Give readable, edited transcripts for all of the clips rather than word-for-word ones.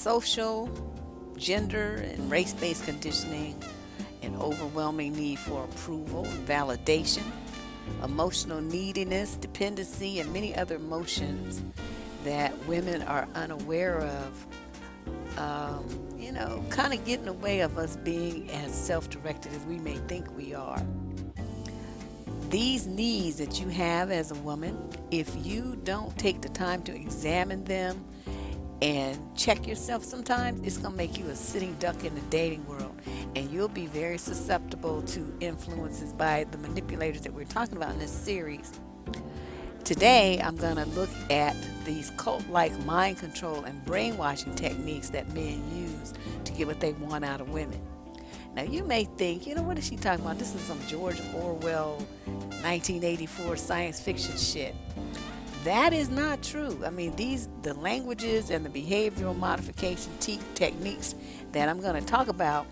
social, gender, and race-based conditioning, an overwhelming need for approval and validation, emotional neediness, dependency, and many other emotions that women are unaware of, kind of get in the way of us being as self-directed as we may think we are. These needs that you have as a woman, if you don't take the time to examine them and check yourself sometimes, it's going to make you a sitting duck in the dating world. And you'll be very susceptible to influences by the manipulators that we're talking about in this series. Today, I'm going to look at these cult-like mind control and brainwashing techniques that men use to get what they want out of women. Now, you may think, what is she talking about? This is some George Orwell 1984 science fiction shit. That is not true. I mean, the languages and the behavioral modification techniques that I'm going to talk about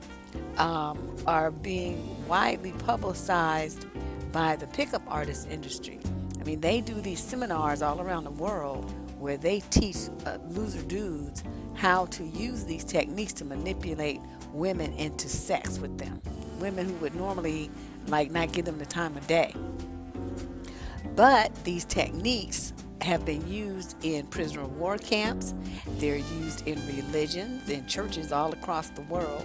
are being widely publicized by the pickup artist industry. I mean, they do these seminars all around the world where they teach loser dudes how to use these techniques to manipulate women into sex with them. Women who would normally not give them the time of day. But these techniques have been used in prisoner of war camps. They're used in religions, in churches all across the world.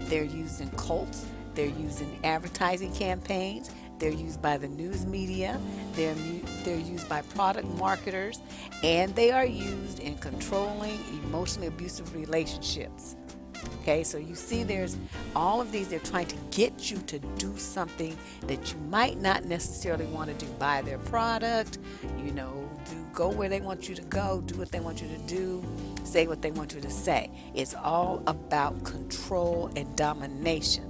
They're used in cults. They're used in advertising campaigns. They're used by the news media. They're used by product marketers. And they are used in controlling emotionally abusive relationships. Okay, so you see there's all of these. They're trying to get you to do something that you might not necessarily want to do. Buy their product, go where they want you to go, do what they want you to do, say what they want you to say. It's all about control and domination.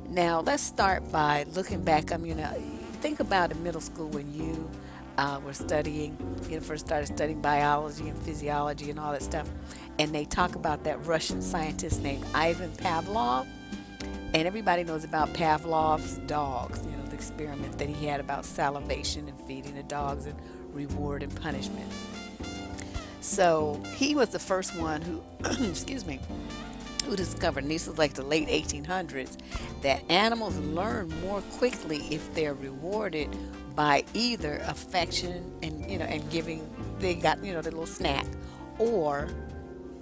Now, let's start by looking back. Think about in middle school when you were studying, first started studying biology and physiology and all that stuff. And they talk about that Russian scientist named Ivan Pavlov. And everybody knows about Pavlov's dogs, the experiment that he had about salivation and feeding the dogs and reward and punishment. So he was the first one who, who discovered, and this was like the late 1800s, that animals learn more quickly if they're rewarded by either affection and giving, they got, the little snack, or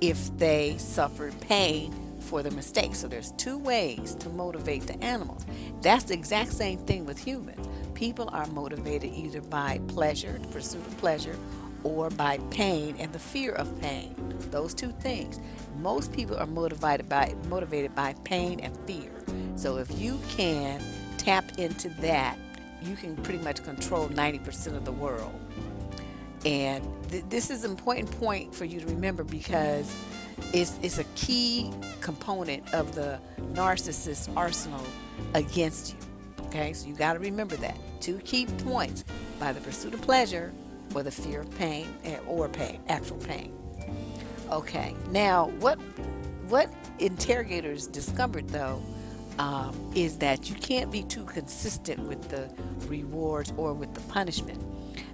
if they suffered pain for the mistake. So there's two ways to motivate the animals. That's the exact same thing with humans. People are motivated either by pleasure, the pursuit of pleasure, or by pain and the fear of pain. Those two things. Most people are motivated by pain and fear. So if you can tap into that, you can pretty much control 90% of the world. And this is an important point for you to remember, because it's a key component of the narcissist's arsenal against you. Okay, so you got to remember that. Two key points: by the pursuit of pleasure or the fear of pain, or actual pain. Okay, now what interrogators discovered though is that you can't be too consistent with the rewards or with the punishment.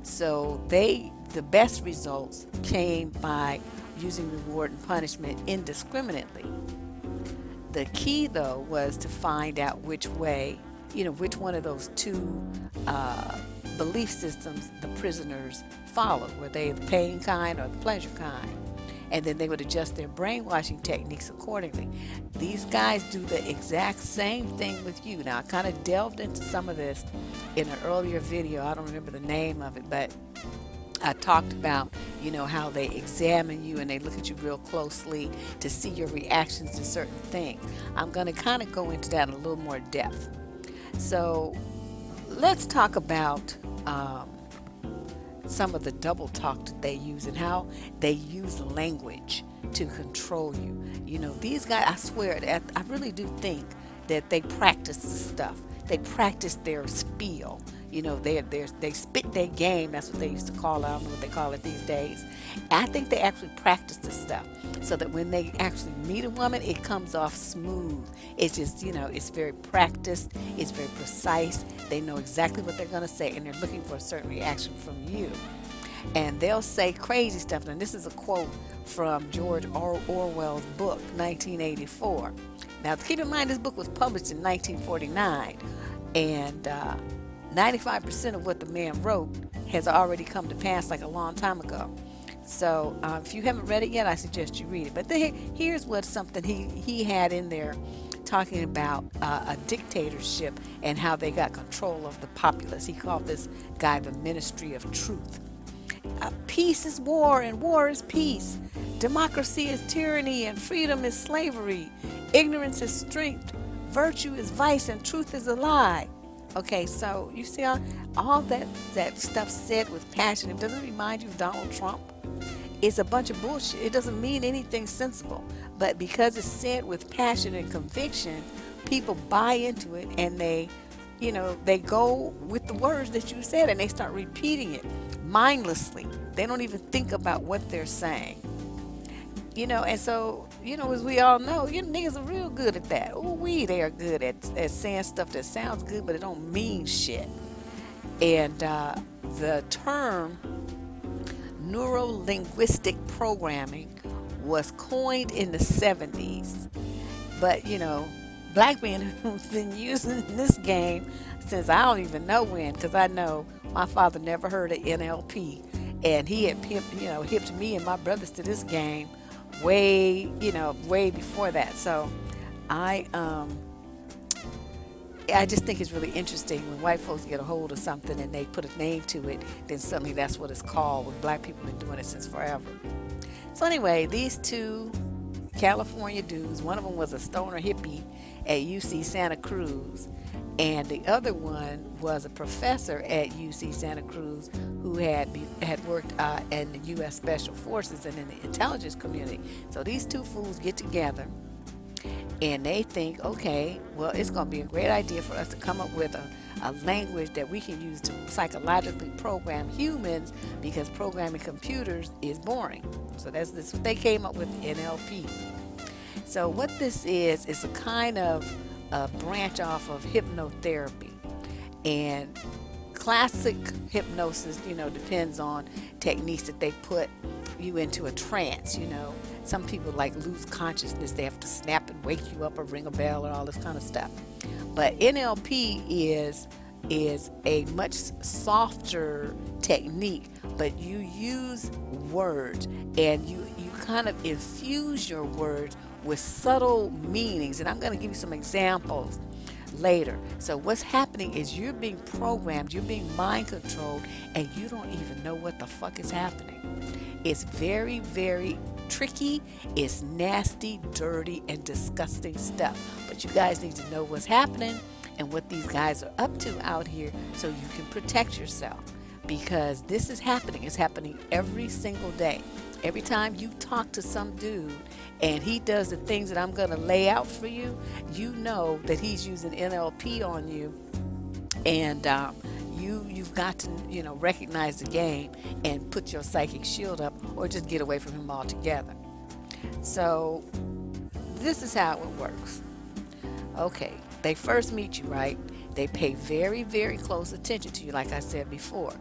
So the best results came by using reward and punishment indiscriminately. The key though was to find out which way, which one of those two belief systems the prisoners followed. Were they the pain kind or the pleasure kind? And then they would adjust their brainwashing techniques accordingly. These guys do the exact same thing with you. Now, I kind of delved into some of this in an earlier video. I don't remember the name of it, but I talked about, how they examine you and they look at you real closely to see your reactions to certain things. I'm going to kind of go into that in a little more depth. So let's talk about some of the double talk that they use and how they use language to control you. These guys, I swear, I really do think that they practice this stuff. They practice their spiel. They spit their game. That's what they used to call it. I don't know what they call it these days. I think they actually practice this stuff so that when they actually meet a woman, it comes off smooth. It's just, it's very practiced. It's very precise. They know exactly what they're going to say, and they're looking for a certain reaction from you. And they'll say crazy stuff. And this is a quote from George Orwell's book, 1984. Now, keep in mind, this book was published in 1949, and 95% of what the man wrote has already come to pass like a long time ago. So if you haven't read it yet, I suggest you read it. But here's what something he had in there talking about a dictatorship and how they got control of the populace. He called this guy the Ministry of Truth. Peace is war and war is peace. Democracy is tyranny and freedom is slavery. Ignorance is strength. Virtue is vice and truth is a lie. Okay, so you see all that stuff said with passion. It doesn't remind you of Donald Trump. It's a bunch of bullshit. It doesn't mean anything sensible. But because it's said with passion and conviction, people buy into it and they go with the words that you said and they start repeating it mindlessly. They don't even think about what they're saying. And so, as we all know, niggas are real good at that. They are good at saying stuff that sounds good, but it don't mean shit. And the term Neuro-linguistic programming was coined in the 70s. But, black men who've been using this game since I don't even know when, because I know my father never heard of NLP. And he had hipped me and my brothers to this game way before that. So I just think it's really interesting when white folks get a hold of something and they put a name to it, then suddenly that's what it's called, when black people have been doing it since forever. So anyway, these two California dudes, one of them was a stoner hippie at UC Santa Cruz, and the other one was a professor at UC Santa Cruz who had worked in the U.S. Special Forces and in the intelligence community. So these two fools get together and they think, okay, well, it's going to be a great idea for us to come up with a language that we can use to psychologically program humans, because programming computers is boring. So that's what they came up with, NLP. So what this is a kind of a branch off of hypnotherapy. And classic hypnosis, depends on techniques that they put you into a trance. Some people lose consciousness. They have to snap and wake you up or ring a bell or all this kind of stuff. But NLP is a much softer technique, but you use words and you kind of infuse your words with subtle meanings. And I'm going to give you some examples later. So what's happening is you're being programmed, you're being mind controlled, and you don't even know what the fuck is happening. It's very, very tricky. It's nasty, dirty, and disgusting stuff. But you guys need to know what's happening and what these guys are up to out here so you can protect yourself, because this is happening. It's happening every single day. Every time you talk to some dude and he does the things that I'm going to lay out for you, you know that he's using NLP on you, and you've got to recognize the game and put your psychic shield up, or just get away from him altogether. So this is how it works. Okay, they first meet you, right? They pay very, very close attention to you, like I said before.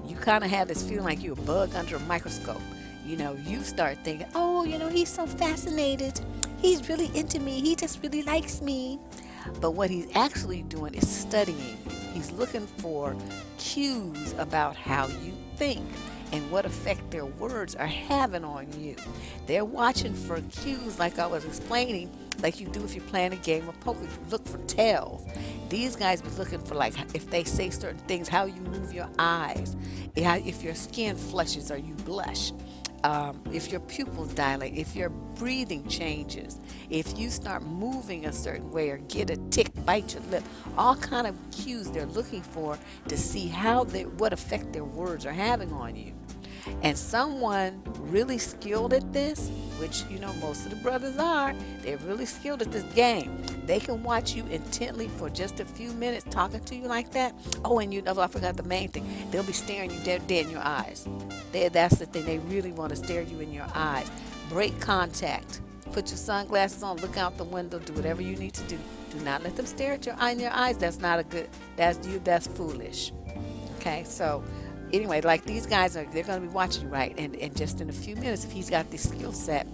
You kind of have this feeling like you're a bug under a microscope. You start thinking, oh, he's so fascinated. He's really into me. He just really likes me. But what he's actually doing is studying you. He's looking for cues about how you think and what effect their words are having on you. They're watching for cues, like I was explaining, like you do if you're playing a game of poker. You look for tells. These guys be looking for, if they say certain things, how you move your eyes, if your skin flushes or you blush. If your pupils dilate, if your breathing changes, if you start moving a certain way or get a tick, bite your lip, all kind of cues they're looking for to see what effect their words are having on you. And someone really skilled at this, which most of the brothers are, they're really skilled at this game. They can watch you intently for just a few minutes talking to you like that. Oh, and I forgot the main thing. They'll be staring you dead in your eyes. That's the thing. They really want to stare you in your eyes. Break contact. Put your sunglasses on. Look out the window. Do whatever you need to do. Do not let them stare at in your eyes. That's not a good. That's foolish. Okay, so anyway, like these guys they're going to be watching you, right? And just in a few minutes, if he's got this skill set,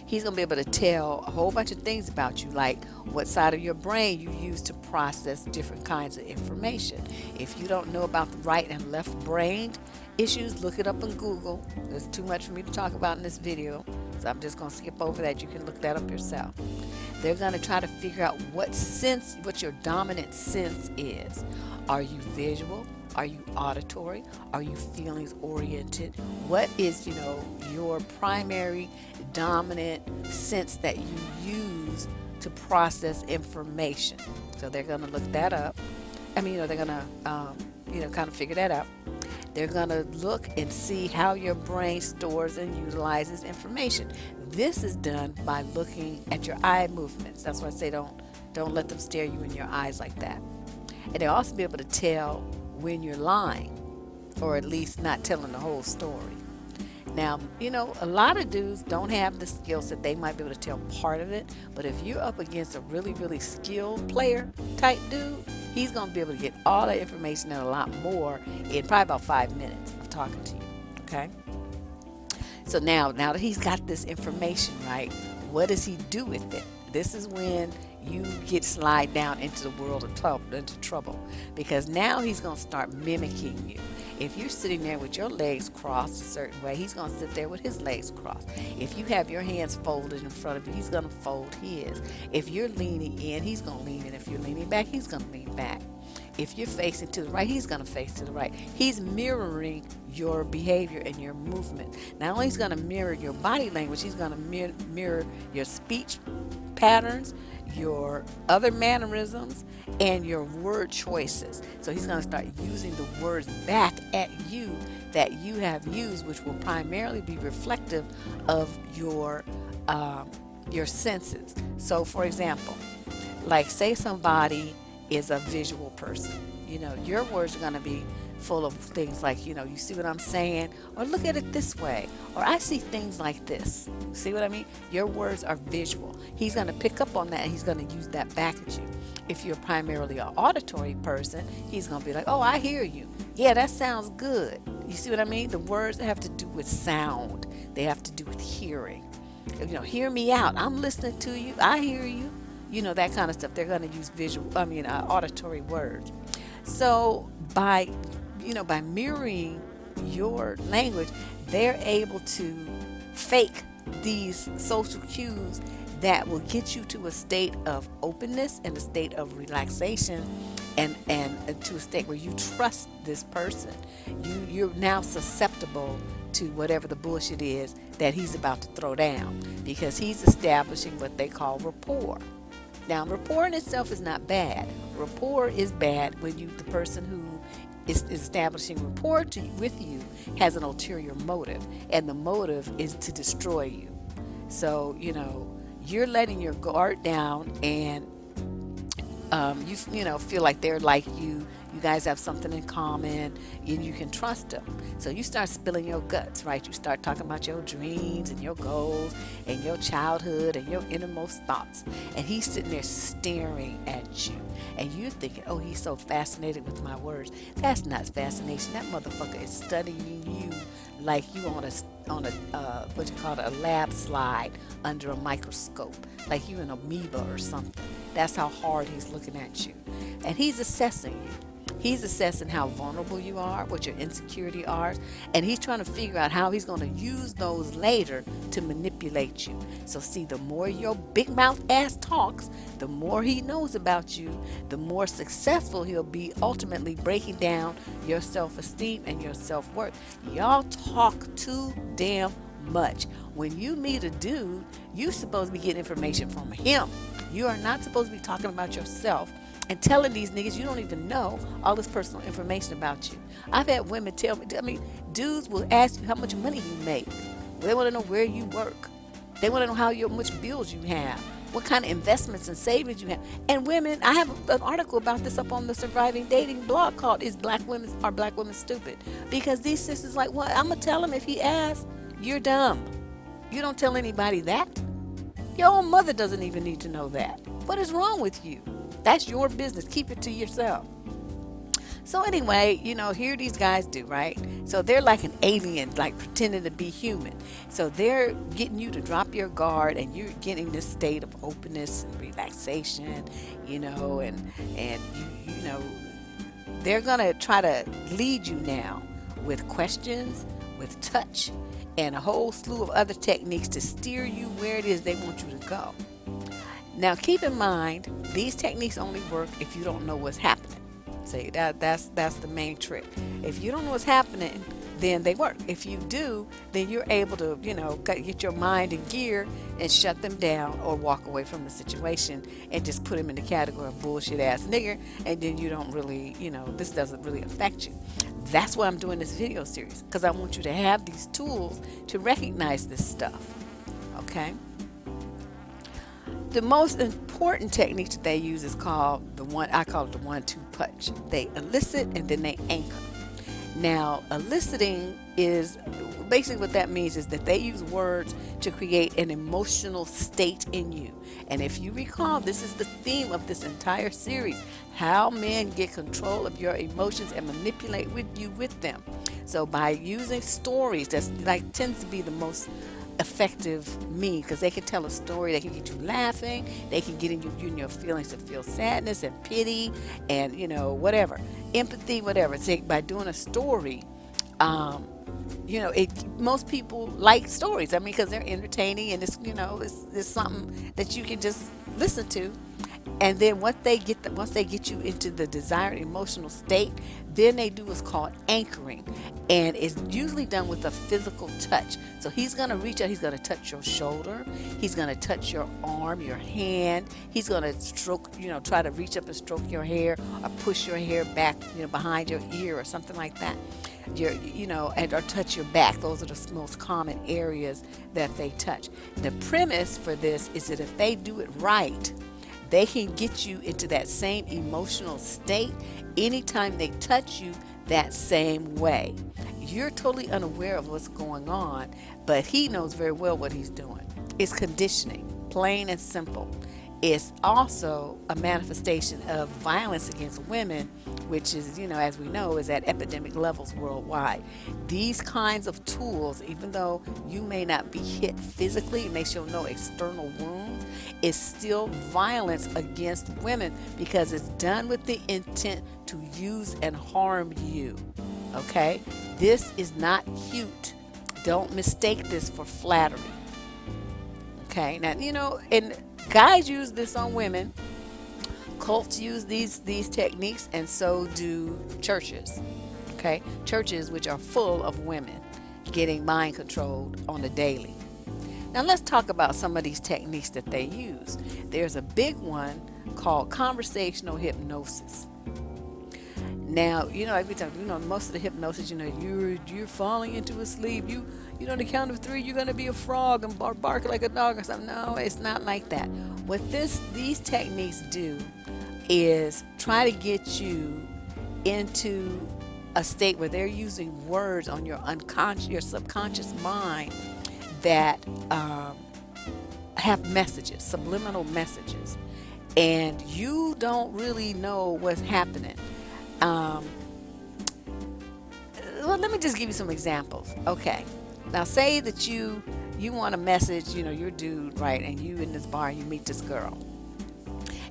he's going to be able to tell a whole bunch of things about you, like what side of your brain you use to process different kinds of information. If you don't know about the right and left brain issues, look it up on Google. There's too much for me to talk about in this video, so I'm just going to skip over that. You can look that up yourself. They're going to try to figure out what your dominant sense is. Are you visual? Are you auditory? Are you feelings oriented? What is, your primary dominant sense that you use to process information? So they're going to look that up. They're going to, kind of figure that out. They're going to look and see how your brain stores and utilizes information. This is done by looking at your eye movements. That's why I say don't let them stare you in your eyes like that. And they'll also be able to tell when you're lying, or at least not telling the whole story. Now, a lot of dudes don't have the skill set. They might be able to tell part of it, but if you're up against a really, really skilled player type dude, he's going to be able to get all that information and a lot more in probably about 5 minutes of talking to you, okay? So now that he's got this information, right, what does he do with it? This is when you slide down into the world of trouble, because now he's going to start mimicking you. If you're sitting there with your legs crossed a certain way, he's going to sit there with his legs crossed. If you have your hands folded in front of you, he's going to fold his. If you're leaning in, he's going to lean in. If you're leaning back, he's going to lean back. If you're facing to the right, he's going to face to the right. He's mirroring your behavior and your movement. Not only is he going to mirror your body language, he's going to mirror your speech patterns, your other mannerisms, and your word choices. So he's going to start using the words back at you that you have used, which will primarily be reflective of your senses. So, for example, like say somebody is a visual person, your words are going to be full of things like, you see what I'm saying, or look at it this way, or I see things like this. See what I mean? Your words are visual. He's going to pick up on that, and he's going to use that back at you. If you're primarily an auditory person, he's going to be like, oh, I hear you. Yeah, that sounds good. You see what I mean? The words have to do with sound. They have to do with hearing. Hear me out. I'm listening to you. I hear you. That kind of stuff. They're going to use auditory words. So by mirroring your language, they're able to fake these social cues that will get you to a state of openness and a state of relaxation, and to a state where you trust this person. You're now susceptible to whatever the bullshit is that he's about to throw down, because he's establishing what they call rapport. Now, rapport in itself is not bad. Rapport is bad when the person who is establishing rapport with you has an ulterior motive, and the motive is to destroy you. So, you're letting your guard down, and you feel like they're like you. You guys have something in common, and you can trust them. So you start spilling your guts, right? You start talking about your dreams and your goals and your childhood and your innermost thoughts. And he's sitting there staring at you. And you're thinking, oh, he's so fascinated with my words. That's not fascination. That motherfucker is studying you like you on a lab slide under a microscope, like you an amoeba or something. That's how hard he's looking at you. And he's assessing you. He's assessing how vulnerable you are, what your insecurity are, and he's trying to figure out how he's going to use those later to manipulate you. So see, the more your big mouth ass talks, the more he knows about you, the more successful he'll be ultimately breaking down your self-esteem and your self-worth. Y'all talk too damn much. When you meet a dude, you're supposed to be getting information from him. You are not supposed to be talking about yourself and telling these niggas you don't even know all this personal information about you. I've had women tell me, dudes will ask you how much money you make. They want to know where you work. They want to know how much bills you have, what kind of investments and savings you have. And women, I have an article about this up on the Surviving Dating blog called Are Black Women Stupid? Because these sisters like, well, I'm going to tell him if he asks, you're dumb. You don't tell anybody that. Your own mother doesn't even need to know that. What is wrong with you? That's your business. Keep it to yourself. So anyway, here these guys do, right? So they're like an alien, like pretending to be human. So they're getting you to drop your guard, and you're getting this state of openness and relaxation, and they're gonna try to lead you now with questions, with touch, and a whole slew of other techniques to steer you where it is they want you to go. Now, keep in mind, these techniques only work if you don't know what's happening. See, that's the main trick. If you don't know what's happening, then they work. If you do, then you're able to, get your mind in gear and shut them down, or walk away from the situation and just put them in the category of bullshit ass nigger, and then you don't really, this doesn't really affect you. That's why I'm doing this video series, because I want you to have these tools to recognize this stuff. Okay? The most important technique that they use is called I call it the 1-2 punch. They elicit and then they anchor. Now, eliciting is basically, what that means is that they use words to create an emotional state in you. And if you recall, this is the theme of this entire series: how men get control of your emotions and manipulate with them. So by using stories, that's like tends to be the most effective mean, because they can tell a story, they can get you laughing, they can get in your feelings to feel sadness and pity and whatever, empathy, whatever. So by doing a story, most people like stories. I mean, because they're entertaining, and it's something that you can just listen to. And then once they get you into the desired emotional state, then they do what's called anchoring, and it's usually done with a physical touch. So he's going to reach out, he's going to touch your shoulder, he's going to touch your arm, your hand, he's going to stroke, try to reach up and stroke your hair, or push your hair back, behind your ear or something like that. Or touch your back. Those are the most common areas that they touch. The premise for this is that if they do it right, they can get you into that same emotional state anytime they touch you that same way. You're totally unaware of what's going on, but he knows very well what he's doing. It's conditioning, plain and simple. It's also a manifestation of violence against women, which is, as we know, is at epidemic levels worldwide. These kinds of tools, even though you may not be hit physically, it may show no external wounds, is still violence against women, because it's done with the intent to use and harm you. Okay? This is not cute. Don't mistake this for flattery. Okay? Now, and guys use this on women. Cults use these techniques, and so do churches. Okay? Churches which are full of women getting mind controlled on the daily. Now let's talk about some of these techniques that they use. There's a big one called conversational hypnosis. Now, every time, most of the hypnosis, you're falling into a sleep. The count of 3, you're gonna be a frog and bark like a dog or something. No, it's not like that. What these techniques do is try to get you into a state where they're using words on your subconscious mind that have messages, subliminal messages, and you don't really know what's happening. Well, let me just give you some examples. Okay, now say that you want a message, you're a dude, right, and you in this bar, you meet this girl,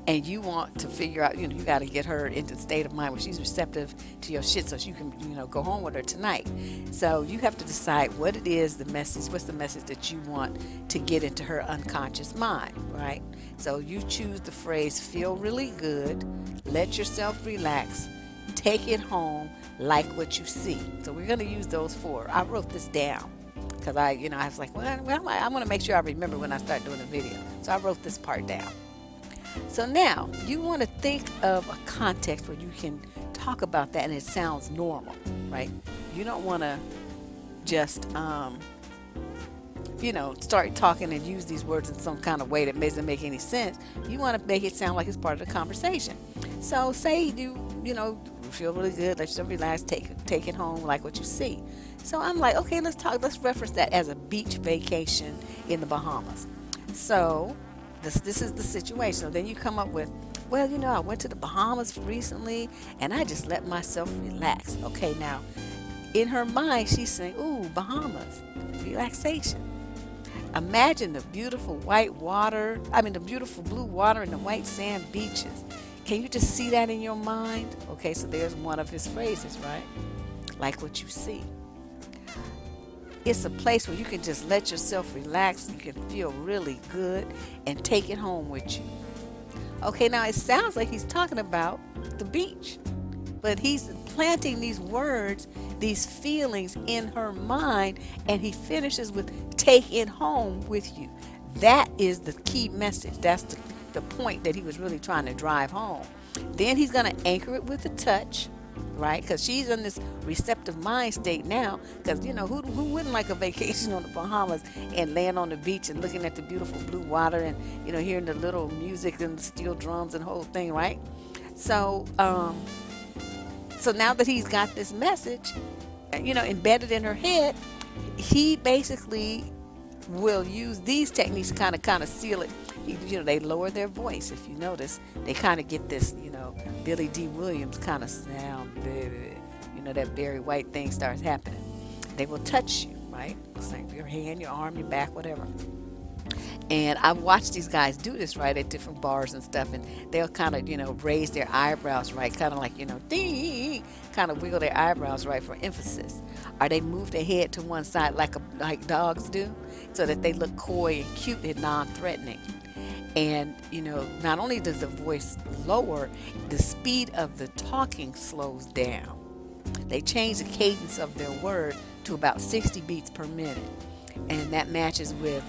and you want to figure out, you got to get her into the state of mind where she's receptive to your shit, so you can, go home with her tonight. So you have to decide what it is, what's the message that you want to get into her unconscious mind, right? So you choose the phrase, feel really good, let yourself relax, take it home, like what you see. So we're going to use those 4. I wrote this down because I was like, well, I want to make sure I remember when I start doing the video. So I wrote this part down. So now you want to think of a context where you can talk about that and it sounds normal, right? You don't want to just, start talking and use these words in some kind of way that doesn't make any sense. You want to make it sound like it's part of the conversation. So say you feel really good, let yourself relax, take it home, like what you see. So I'm like, okay, let's reference that as a beach vacation in the Bahamas. So this is the situation. So then you come up with, Well, I went to the Bahamas recently and I just let myself relax. Okay, now in her mind, she's saying, ooh, Bahamas, relaxation. Imagine the beautiful white water, the beautiful blue water and the white sand beaches. Can you just see that in your mind? Okay, so there's one of his phrases, right? Like what you see. It's a place where you can just let yourself relax, you can feel really good, and take it home with you. Okay, now it sounds like he's talking about the beach, but he's planting these words, these feelings in her mind, and he finishes with take it home with you. That is the key message. That's the point that he was really trying to drive home. Then he's going to anchor it with a touch, right? Because she's in this receptive mind state now. Because, who wouldn't like a vacation on the Bahamas and laying on the beach and looking at the beautiful blue water and, hearing the little music and the steel drums and the whole thing, right? So now that he's got this message, embedded in her head, he basically will use these techniques to kind of seal it. They lower their voice. If you notice, they kind of get this, Billy D. Williams kind of sound, baby. That Barry White thing starts happening. They will touch you, right? It's like your hand, your arm, your back, whatever. And I've watched these guys do this, right, at different bars and stuff, and they'll kind of, raise their eyebrows, right, kind of like, ding, kind of wiggle their eyebrows, right, for emphasis. Or they move their head to one side like dogs do, so that they look coy and cute and non-threatening. And, not only does the voice lower, the speed of the talking slows down. They change the cadence of their word to about 60 beats per minute. And that matches with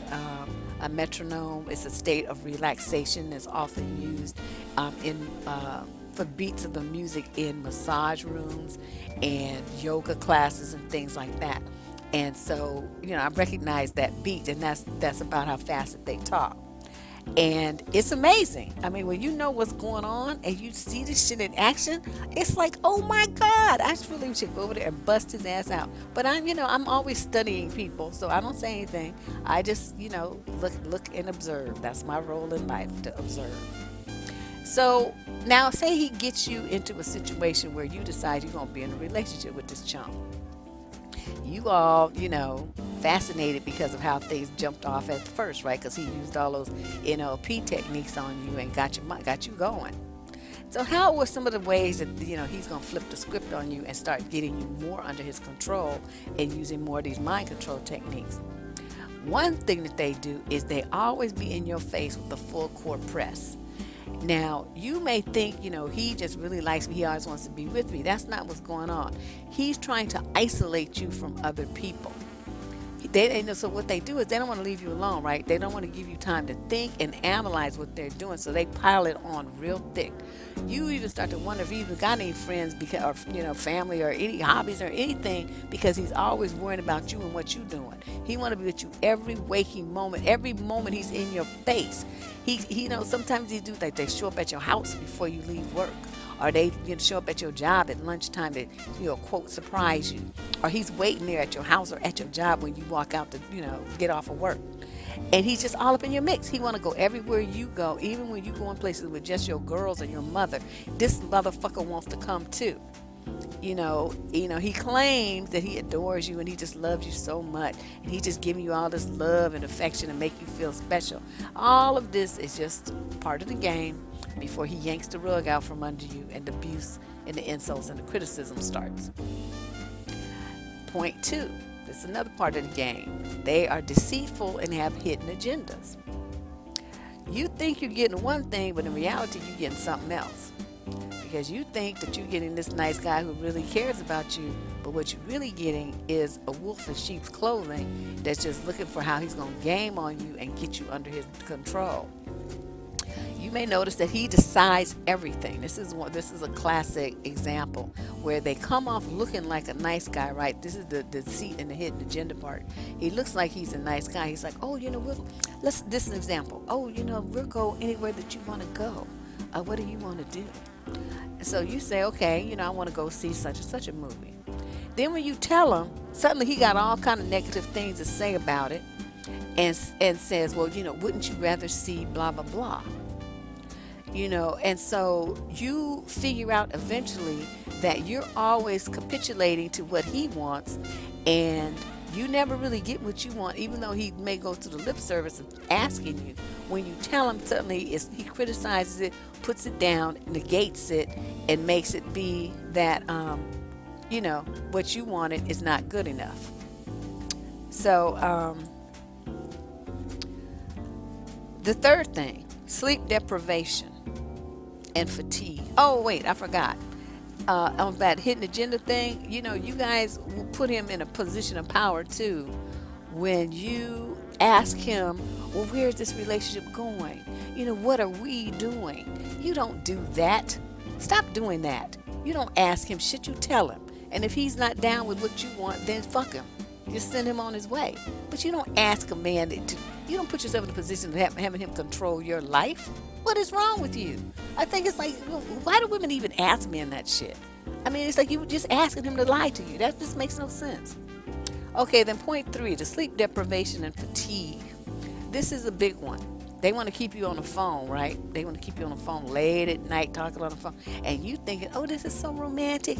a metronome. It's a state of relaxation that's often used for beats of the music in massage rooms and yoga classes and things like that. And so, I recognize that beat, and that's about how fast that they talk. And it's amazing. When you know what's going on and you see this shit in action, it's like, oh my God, I just really should go over there and bust his ass out. But I'm always studying people, so I don't say anything. I just, look and observe. That's my role in life, to observe. So now say he gets you into a situation where you decide you're going to be in a relationship with this chump. You all, fascinated because of how things jumped off at first, right? Because he used all those NLP techniques on you and got you going. So how were some of the ways that, he's going to flip the script on you and start getting you more under his control and using more of these mind control techniques? One thing that they do is they always be in your face with the full court press. Now, you may think, he just really likes me. He always wants to be with me. That's not what's going on. He's trying to isolate you from other people. So what they do is they don't want to leave you alone, right? They don't want to give you time to think and analyze what they're doing. So they pile it on real thick. You even start to wonder if he even got any friends or family or any hobbies or anything, because he's always worrying about you and what you're doing. He want to be with you every waking moment. Every moment he's in your face. He sometimes he do like they show up at your house before you leave work. Or they show up at your job at lunchtime to, quote, surprise you. Or he's waiting there at your house or at your job when you walk out to, get off of work. And he's just all up in your mix. He want to go everywhere you go, even when you go in places with just your girls and your mother. This motherfucker wants to come too. He claims that he adores you and he just loves you so much. And he's just giving you all this love and affection and make you feel special. All of this is just part of the game before he yanks the rug out from under you and the abuse and the insults and the criticism starts. Point 2. This is another part of the game. They are deceitful and have hidden agendas. You think you're getting one thing, but in reality you're getting something else. Because you think that you're getting this nice guy who really cares about you, but what you're really getting is a wolf in sheep's clothing that's just looking for how he's going to game on you and get you under his control. You may notice that he decides everything. This is a classic example where they come off looking like a nice guy, right? This is the deceit and the hidden agenda part. He looks like he's a nice guy. He's like, oh, this is an example. Oh, we'll go anywhere that you want to go. What do you want to do? So you say, okay, I want to go see such and such a movie. Then when you tell him, suddenly he got all kind of negative things to say about it and says, well, wouldn't you rather see blah, blah, blah? And so you figure out eventually that you're always capitulating to what he wants, and you never really get what you want, even though he may go to the lip service of asking you. When you tell him, suddenly he criticizes it, puts it down, negates it, and makes it be that what you wanted is not good enough. So the third thing, sleep deprivation and fatigue. Oh wait, I forgot. On that hidden agenda thing, you guys will put him in a position of power too when you ask him, well, where's this relationship going? What are we doing? You don't do that. Stop doing that. You don't ask him shit, you tell him. And if he's not down with what you want, then fuck him. Just send him on his way. But you don't ask a man you don't put yourself in a position of having him control your life. What is wrong with you? I think it's like, why do women even ask men that shit? I mean, it's like you were just asking him to lie to you. That just makes no sense. Okay, then point 3, the sleep deprivation and fatigue. This is a big one. They want to keep you on the phone, right? They want to keep you on the phone late at night talking on the phone. And you thinking, oh, this is so romantic.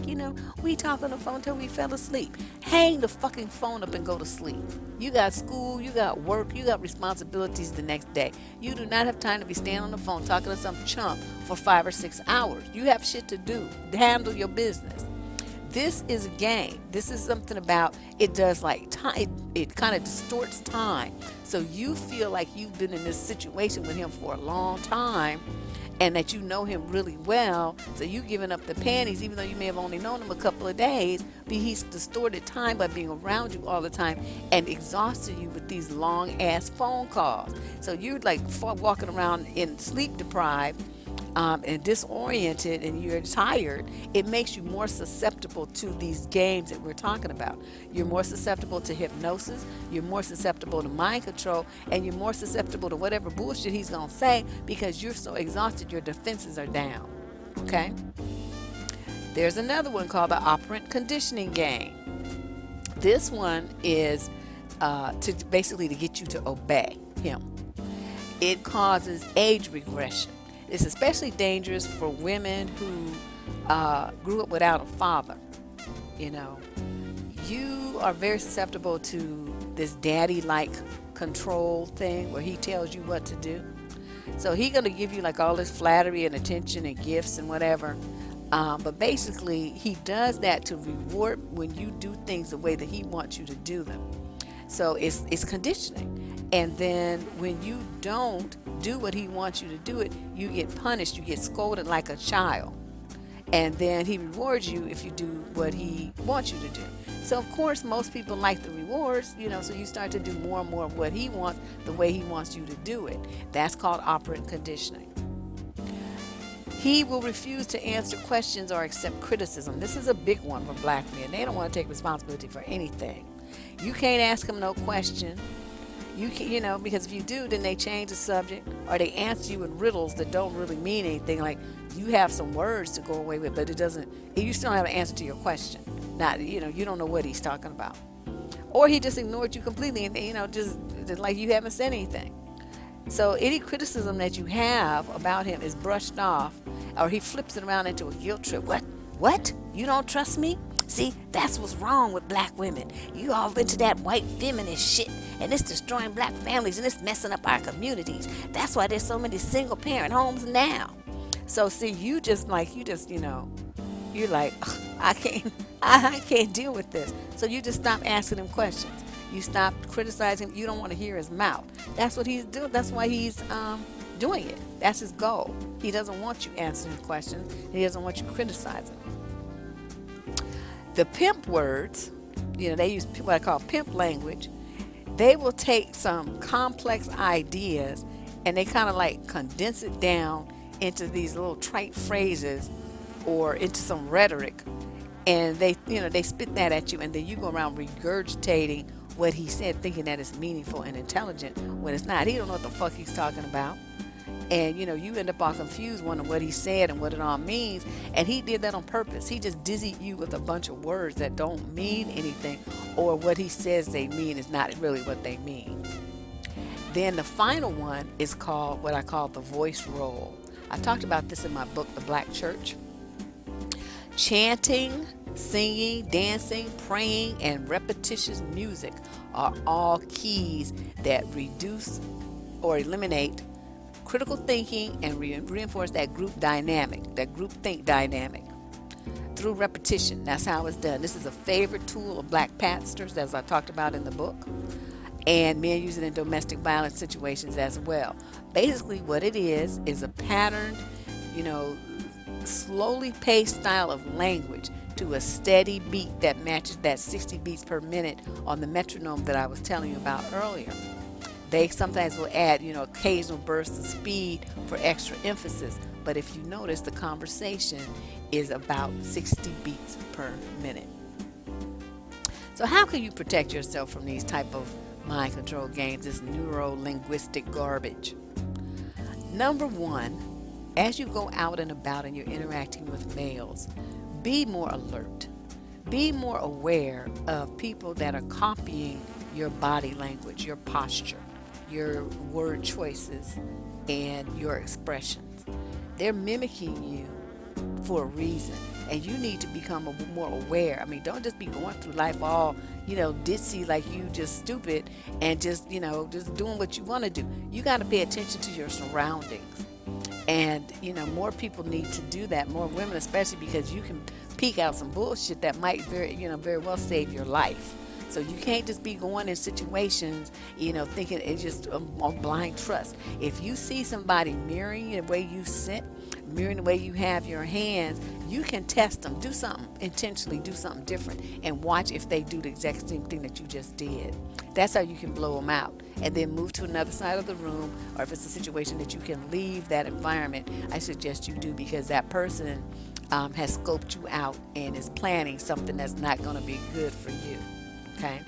We talk on the phone till we fell asleep. Hang the fucking phone up and go to sleep. You got school, you got work, you got responsibilities the next day. You do not have time to be standing on the phone talking to some chump for 5 or 6 hours. You have shit to do. Handle your business. This is a game. This is something about, it does like time, it kind of distorts time. So you feel like you've been in this situation with him for a long time and that you know him really well. So you giving up the panties, even though you may have only known him a couple of days, but he's distorted time by being around you all the time and exhausted you with these long ass phone calls. So you're like walking around in sleep deprived, and disoriented, and you're tired. It makes you more susceptible to these games that we're talking about. You're more susceptible to hypnosis, you're more susceptible to mind control, and you're more susceptible to whatever bullshit he's gonna say because you're so exhausted, your defenses are down. Okay? There's another one called the operant conditioning game. This one is basically to get you to obey him. It causes age regression. It's especially dangerous for women who grew up without a father. You are very susceptible to this daddy-like control thing where he tells you what to do. So he's going to give you like all this flattery and attention and gifts and whatever. But basically, he does that to reward when you do things the way that he wants you to do them. So it's conditioning. And then when you don't do what he wants you to do it, you get punished, you get scolded like a child. And then he rewards you if you do what he wants you to do. So of course most people like the rewards, so you start to do more and more of what he wants the way he wants you to do it. That's called operant conditioning. He will refuse to answer questions or accept criticism. This is a big one for black men. They don't want to take responsibility for anything. You can't ask them no question. You can, because if you do, then they change the subject or they answer you in riddles that don't really mean anything. Like you have some words to go away with, but you still don't have an answer to your question. Not, you don't know what he's talking about. Or he just ignored you completely and, just like you haven't said anything. So any criticism that you have about him is brushed off, or he flips it around into a guilt trip. What? You don't trust me? See, that's what's wrong with black women. You all into that white feminist shit, and it's destroying black families, and it's messing up our communities. That's why there's so many single parent homes now. So see, you're like, I can't deal with this. So you just stop asking him questions. You stop criticizing. You don't want to hear his mouth. That's what he's doing. That's why he's doing it. That's his goal. He doesn't want you answering questions. He doesn't want you criticizing. The pimp words, they use what I call pimp language. They will take some complex ideas and they kind of like condense it down into these little trite phrases or into some rhetoric, and they spit that at you, and then you go around regurgitating what he said, thinking that it's meaningful and intelligent when it's not. He don't know what the fuck he's talking about. And you end up all confused wondering what he said and what it all means. And he did that on purpose. He just dizzied you with a bunch of words that don't mean anything, or what he says they mean is not really what they mean. Then the final one is called what I call the voice role. I talked about this in my book, The Black Church. Chanting, singing, dancing, praying, and repetitious music are all keys that reduce or eliminate critical thinking and reinforce that group dynamic, that group think dynamic through repetition. That's how it's done. This is a favorite tool of black pastors, as I talked about in the book, and men use it in domestic violence situations as well. Basically, what it is a patterned, slowly paced style of language to a steady beat that matches that 60 beats per minute on the metronome that I was telling you about earlier. They sometimes will add, occasional bursts of speed for extra emphasis. But if you notice, the conversation is about 60 beats per minute. So how can you protect yourself from these type of mind control games, this neuro-linguistic garbage? Number one, as you go out and about and you're interacting with males, be more alert. Be more aware of people that are copying your body language, your posture, your word choices, and your expressions. They're mimicking you for a reason, and you need to become more aware. I mean, don't just be going through life all, ditzy like you just stupid and just doing what you want to do. You got to pay attention to your surroundings. And, more people need to do that, more women especially, because you can peek out some bullshit that might very well save your life. So you can't just be going in situations, thinking it's just on blind trust. If you see somebody mirroring the way you sit, mirroring the way you have your hands, you can test them. Do something intentionally, do something different, and watch if they do the exact same thing that you just did. That's how you can blow them out. And then move to another side of the room, or if it's a situation that you can leave that environment, I suggest you do, because that person has scoped you out and is planning something that's not going to be good for you. Okay.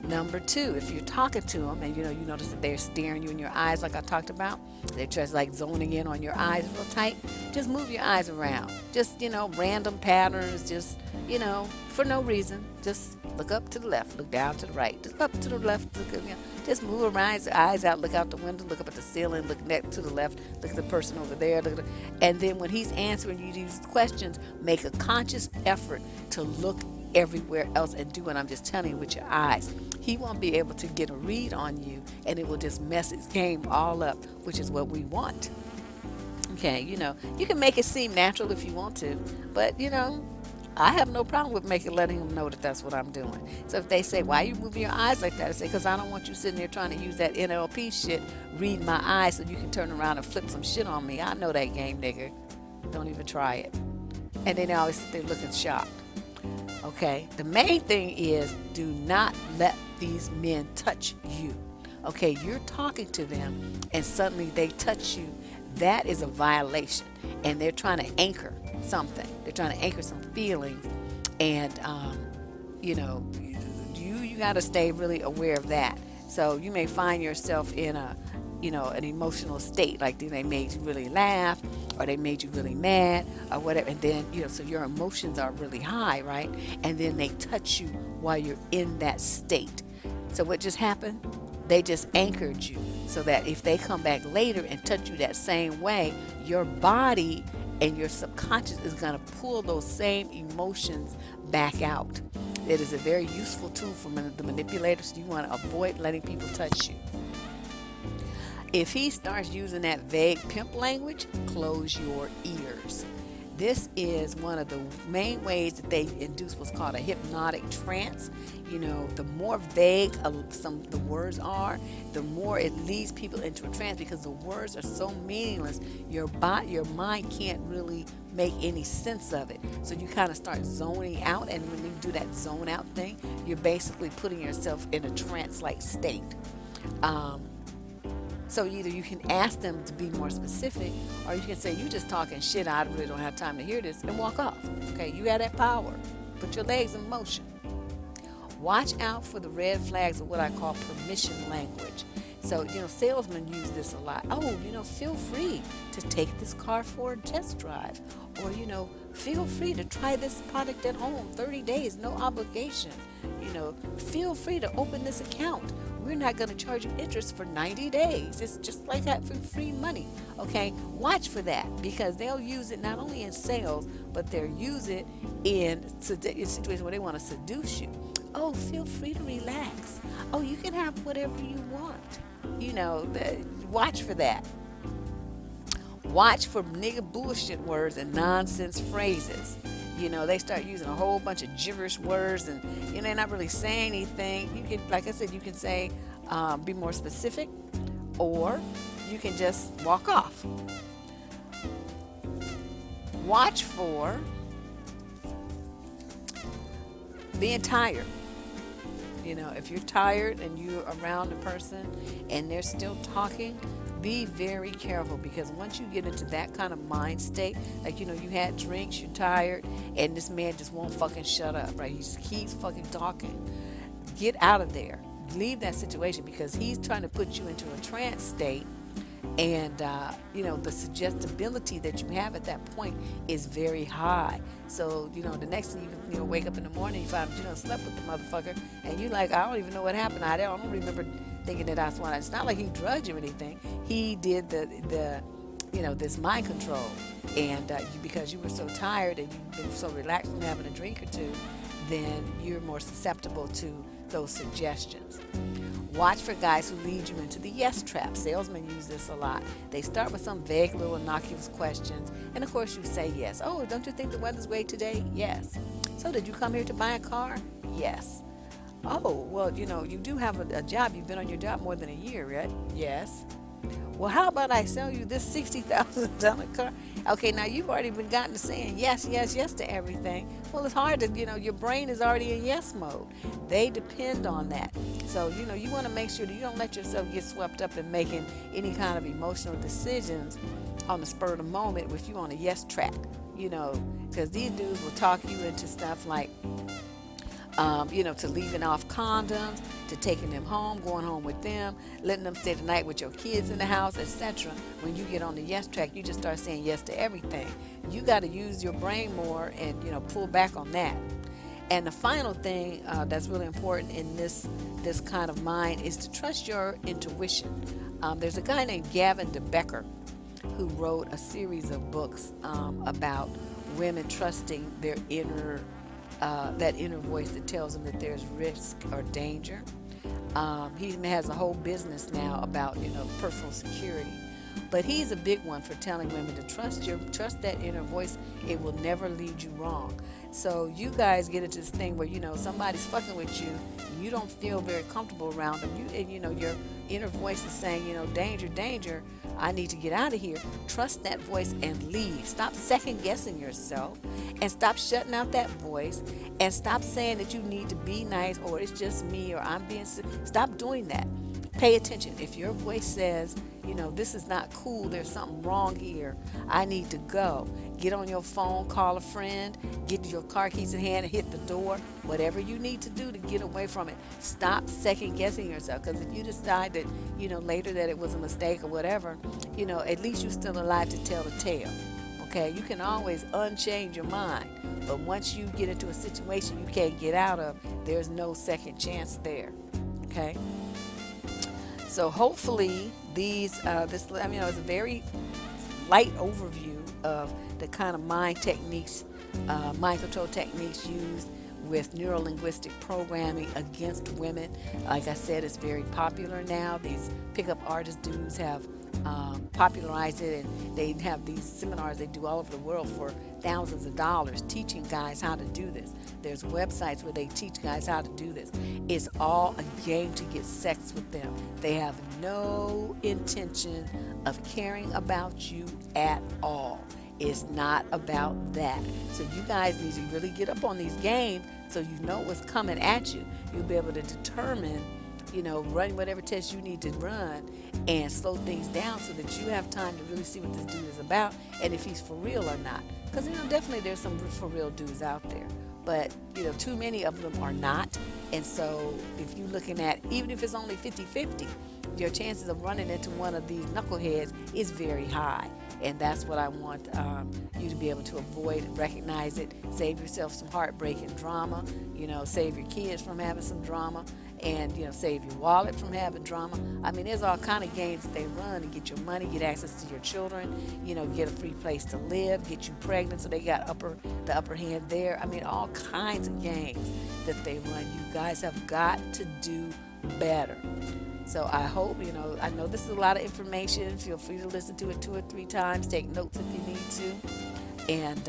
Number two, if you're talking to them and you notice that they're staring you in your eyes, like I talked about, they're just like zoning in on your eyes real tight, just move your eyes around. Just, random patterns, just, for no reason. Just look up to the left, look down to the right, just up to the left, just move around, your eyes out, look out the window, look up at the ceiling, look next to the left, look at the person over there, and then when he's answering you these questions, make a conscious effort to look everywhere else and do what I'm just telling you with your eyes. He won't be able to get a read on you, and it will just mess his game all up, which is what we want. Okay, you can make it seem natural if you want to, but I have no problem with letting them know that that's what I'm doing. So if they say, why are you moving your eyes like that? I say, because I don't want you sitting there trying to use that NLP shit, read my eyes so you can turn around and flip some shit on me. I know that game, nigga. Don't even try it. And then they always sit there looking shocked. Okay, the main thing is, do not let these men touch you. Okay, you're talking to them and suddenly they touch you. That is a violation, and they're trying to anchor something. They're trying to anchor some feelings, and you got to stay really aware of that. So you may find yourself in an emotional state, like they made you really laugh, or they made you really mad, or whatever, and then so your emotions are really high, right? And then they touch you while you're in that state. So what just happened? They just anchored you, so that if they come back later and touch you that same way, your body and your subconscious is going to pull those same emotions back out. It is a very useful tool for the manipulators. You want to avoid letting people touch you. If he starts using that vague pimp language, close your ears. This is one of the main ways that they induce what's called a hypnotic trance. The more vague the words are, the more it leads people into a trance, because the words are so meaningless. Your mind can't really make any sense of it. So you kind of start zoning out, and when you do that zone out thing, you're basically putting yourself in a trance-like state. So either you can ask them to be more specific, or you can say, you just talking shit, I really don't have time to hear this, and walk off. Okay, you have that power. Put your legs in motion. Watch out for the red flags of what I call permission language. So, salesmen use this a lot. Oh, feel free to take this car for a test drive. Or, feel free to try this product at home, 30 days, no obligation. Feel free to open this account. we're not going to charge you interest for 90 days. It's just like that for free money. Okay, watch for that, because they'll use it not only in sales, but they'll use it in situations where they want to seduce you. Oh, feel free to relax. Oh, you can have whatever you want. Watch for that. Watch for nigga bullshit words and nonsense phrases. They start using a whole bunch of gibberish words, and they're not really saying anything. You can, like I said, you can say, be more specific, or you can just walk off. Watch for being tired. If you're tired and you're around a person and they're still talking, be very careful, because once you get into that kind of mind state, like, you had drinks, you're tired, and this man just won't fucking shut up, right? He just keeps fucking talking. Get out of there. Leave that situation, because he's trying to put you into a trance state, and the suggestibility that you have at that point is very high. So the next thing you can wake up in the morning, you find slept with the motherfucker, and you're like, I don't even know what happened. I don't remember thinking that I swung. It's not like he drugged you or anything. He did the this mind control, and because you were so tired and you've been so relaxed from having a drink or two, then you're more susceptible to those suggestions. Watch for guys who lead you into the yes trap. Salesmen use this a lot. They start with some vague little innocuous questions, and of course you say yes. Oh, don't you think the weather's great today? Yes. So did you come here to buy a car? Yes. Oh, well, you do have a job. You've been on your job more than a year, right? Yes. Well, how about I sell you this $60,000 car? Okay, now you've already been gotten to saying yes, yes, yes to everything. Well, it's hard to, your brain is already in yes mode. They depend on that. So, you want to make sure that you don't let yourself get swept up in making any kind of emotional decisions on the spur of the moment with you on a yes track, because these dudes will talk you into stuff like, to leaving off condoms, to taking them home, going home with them, letting them stay the night with your kids in the house, etc. When you get on the yes track, you just start saying yes to everything. You got to use your brain more and, pull back on that. And the final thing that's really important in this kind of mind is to trust your intuition. There's a guy named Gavin DeBecker who wrote a series of books about women trusting their that inner voice that tells them that there's risk or danger. He has a whole business now about personal security, but he's a big one for telling women to trust that inner voice. It will never lead you wrong. So you guys get into this thing where somebody's fucking with you, you don't feel very comfortable around them. Your inner voice is saying danger, danger. I need to get out of here. Trust that voice and leave. Stop second guessing yourself, and stop shutting out that voice, and stop saying that you need to be nice, or it's just me, or I'm being sick. Stop doing that. Pay attention. If your voice says, this is not cool, there's something wrong here, I need to go, get on your phone, call a friend, get your car keys in hand and hit the door. Whatever you need to do to get away from it. Stop second guessing yourself, because if you decide that later that it was a mistake or whatever, at least you're still alive to tell the tale. Okay, you can always unchange your mind, but once you get into a situation you can't get out of, there's no second chance there. Okay, so hopefully it's a very light overview of the kind of mind control techniques used with neuro-linguistic programming against women. Like I said, it's very popular now. These pickup artist dudes have popularized it, and they have these seminars they do all over the world for thousands of dollars teaching guys how to do this. There's websites where they teach guys how to do this. It's all a game to get sex with them. They have no intention of caring about you at all. It's not about that. So you guys need to really get up on these games so you know what's coming at you. You'll be able to determine, run whatever test you need to run and slow things down so that you have time to really see what this dude is about and if he's for real or not. Because, definitely there's some for real dudes out there. But, too many of them are not. And so if you're looking at, even if it's only 50-50, your chances of running into one of these knuckleheads is very high. And that's what I want you to be able to avoid and recognize it. Save yourself some heartbreak and drama. Save your kids from having some drama, and save your wallet from having drama. I mean, there's all kind of games that they run to get your money, get access to your children, get a free place to live, get you pregnant, so they got the upper hand there. I mean, all kinds of games that they run. You guys have got to do better. So I hope, I know this is a lot of information. Feel free to listen to it 2 or 3 times. Take notes if you need to. And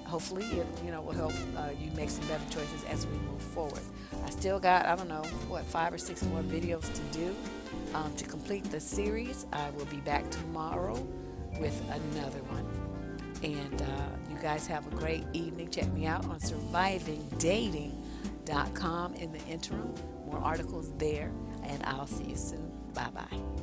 hopefully it, will help you make some better choices as we move forward. I still got, 5 or 6 more videos to do to complete the series. I will be back tomorrow with another one. And you guys have a great evening. Check me out on survivingdating.com in the interim. More articles there. And I'll see you soon. Bye-bye.